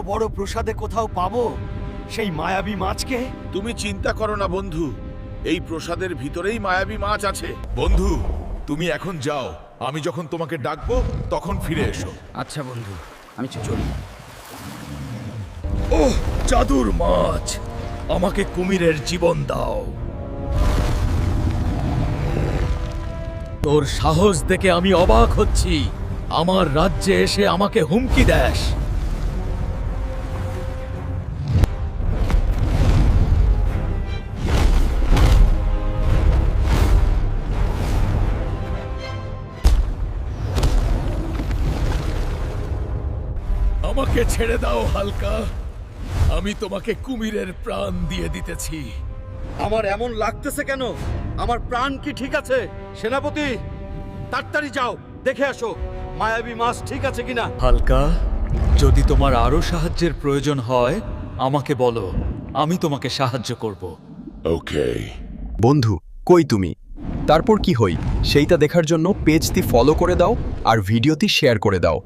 বড় প্রসাদে কোথাও পাবো সেই মায়াবী মাছকে? তুমি চিন্তা করো না বন্ধু, এই প্রসাদের ভিতরেই মায়াবী মাছ আছে। বন্ধু, তুমি এখন যাও, আমি যখন তোমাকে ডাকবো তখন ফিরে এসো। আচ্ছা বন্ধু, আমি চলি। ওহ, জাদুর মাছ, আমাকে কুমিরের জীবন দাও। তোর সাহস দেখে আমি অবাক হচ্ছি, আমার রাজ্যে এসে আমাকে হুমকি দেস। আমাকে ছেড়ে দাও হালকা, আমি তোমাকে কুমিরের প্রাণ দিয়ে দিতেছি। আমার এমন লাগতেছে কেন? আমার প্রাণ কি ঠিক আছে? সেনাপতি, তাড়াতাড়ি যাও, দেখে আসো মায়াবী মাছ ঠিক আছে কিনা। হালকা, যদি তোমার আরো সাহায্যের প্রয়োজন হয় আমাকে বলো, আমি তোমাকে সাহায্য করব। ওকে। বন্ধু, কই তুমি? তারপর কি হই সেইটা দেখার জন্য পেজটি ফলো করে দাও আর ভিডিওটি শেয়ার করে দাও।